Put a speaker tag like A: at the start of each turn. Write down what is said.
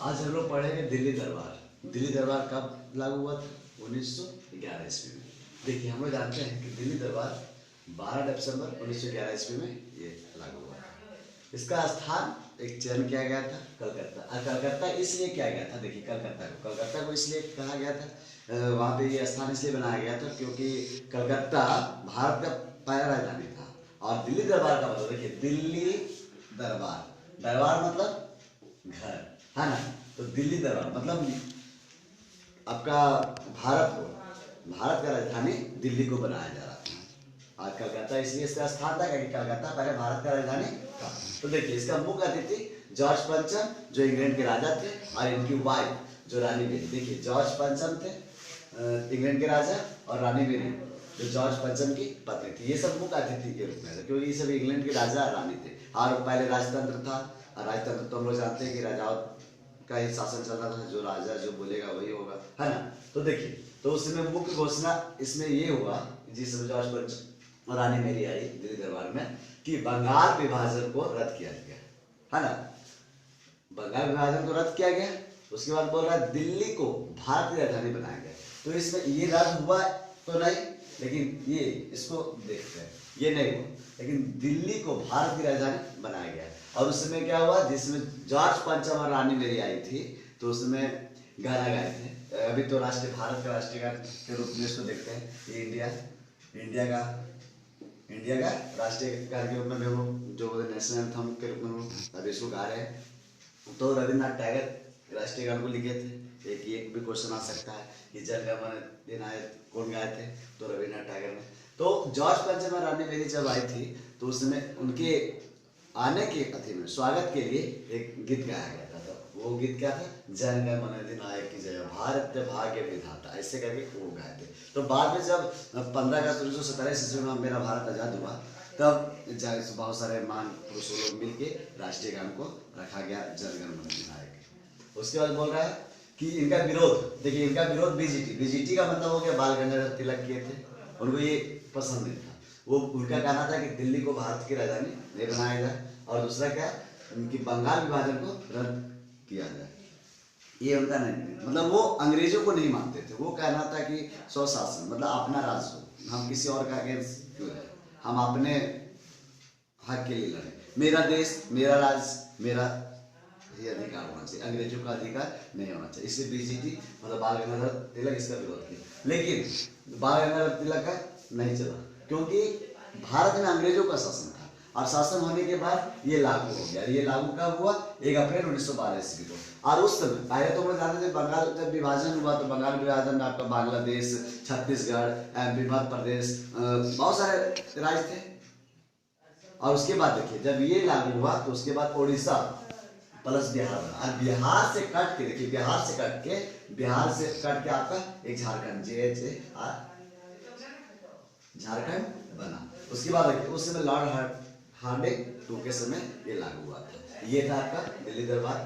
A: आज हम लोग पढ़ेंगे दिल्ली दरबार। दिल्ली दरबार कब लागू हुआ था? 1911 ईस्वी में। देखिए, हम लोग जानते हैं कि दिल्ली दरबार 12 दिसंबर 1911 ईस्वी में ये लागू हुआ था। इसका स्थान एक चयन किया गया था कलकत्ता। और कलकत्ता इसलिए किया गया था, देखिए कलकत्ता को इसलिए कहा गया था, वहाँ पे ये स्थान इसलिए बनाया गया था क्योंकि कलकत्ता भारत का पहला राजधानी था। और दिल्ली दरबार का मतलब, देखिए दिल्ली दरबार, दरबार मतलब घर, है ना। तो दिल्ली दरबार मतलब आपका भारत का राजधानी दिल्ली को बनाया जा रहा था। आज कलकत्ता इसलिए इसका स्थान था क्योंकि कलकत्ता पहले भारत का राजधानी था। तो देखिए, इसका मुख्य अतिथि जॉर्ज पंचम जो इंग्लैंड के राजा थे, और इनकी वाइफ जो रानी मेरी। देखिए, जॉर्ज पंचम थे इंग्लैंड के राजा, और रानी मेरी जो जॉर्ज पंचम की पत्नी थी। ये सब मुख्य अतिथि के रूप में थे क्योंकि ये सब इंग्लैंड के राजा और रानी थे। और पहले राजतंत्र था, और राजतंत्र तो हम लोग जानते हैं कि राजाओं का ही शासन चल रहा था, जो राजा जो बोलेगा वही होगा, है ना। तो देखिए, तो उसमें मुख्य घोषणा इसमें ये हुआ जिसमें जॉर्ज पंचम और रानी मेरी आई दिल्ली दरबार में कि बंगाल विभाजन को रद्द किया गया, है ना। बंगाल विभाजन को रद्द किया गया। उसके बाद बोल रहा है दिल्ली को भारत की राजधानी बनाया गया। तो इसमें ये रद्द हुआ तो नहीं, लेकिन ये इसको देखते हैं, ये नहीं हुआ, लेकिन दिल्ली को भारत की राजधानी बनाया गया। और उसमें क्या हुआ, जिसमें जॉर्ज पंचम और रानी मेरी आई थी, तो उसमें गाना गाए थे। अभी तो राष्ट्रीय भारत का राष्ट्रीय गान के रूप में इसको देखते हैं। ये इंडिया का राष्ट्रीय गान के रूप में हम लोग जो नेशनल एंथम के रूप में हम अभी इसको गा रहे हैं। तो रविन्द्रनाथ टैगोर राष्ट्रीय गान को लिखे थे। एक भी क्वेश्चन आ सकता है कि जन गण मन अधिनायक कौन गाए थे? तो रविन्द्रनाथ टैगोर ने। तो जॉर्ज पंचम और रानी मेरी जब आई थी, तो उसमें उनके आने के अतिथि में स्वागत के लिए एक गीत गाया गया था। तो वो गीत क्या था? जन गण मन अधिनायक की जय, भारत भाग्य विधाता, ऐसे करके वो गाए थे। तो बाद में जब 15 अगस्त 1947 ईस्वी में मेरा भारत आजाद हुआ, तब बहुत सारे महान पुरुषों लोग मिलके राष्ट्रीय गान को रखा गया, जन गण मन अधिनायक। उसके बाद बोल रहा है कि इनका विरोध, देखिए इनका विरोध बीजीटी का मतलब हो गया बाल गंगाधर तिलक किए थे, उनको ये पसंद नहीं था। वो उनका कहना था कि दिल्ली को भारत की राजधानी नहीं बनाया जाए, और दूसरा क्या, उनकी बंगाल विभाजन को रद्द किया जाए। ये उनका नहीं, मतलब वो अंग्रेजों को नहीं मानते थे। वो कहना था कि स्वशासन मतलब अपना राज्य हो, हम किसी और का अगेंस्ट क्यों है, हम अपने हक के लिए लड़े, मेरा देश मेरा राज्य मेरा ही अधिकार होना चाहिए, अंग्रेजों का अधिकार नहीं होना चाहिए। इसलिए बीजेपी मतलब बाल गंगाधर तिलक इसका विरोध किया। लेकिन बाल गंगाधर तिलक का नहीं चला क्योंकि भारत में अंग्रेजों का शासन था, और शासन होने के बाद ये लागू हो गया। ये लागू कब हुआ? 1 अप्रैल 1912 ईस्वी को। और उस समय पहले तो हम जानते थे, बंगाल जब विभाजन हुआ तो बंगाल विभाजन में आपका बांग्लादेश, छत्तीसगढ़, एमपी, मध्य प्रदेश, बहुत सारे राज्य थे। और उसके बाद देखिए, जब ये लागू हुआ तो उसके बाद उड़ीसा प्लस बिहार बना, और बिहार से कट के, देखिए बिहार से कट के आपका एक झारखंड, झारखंड बना। उसके बाद देखिए, उस समय लॉर्ड हार्डिंग टू के समय ये लागू हुआ था। ये था आपका दिल्ली दरबार।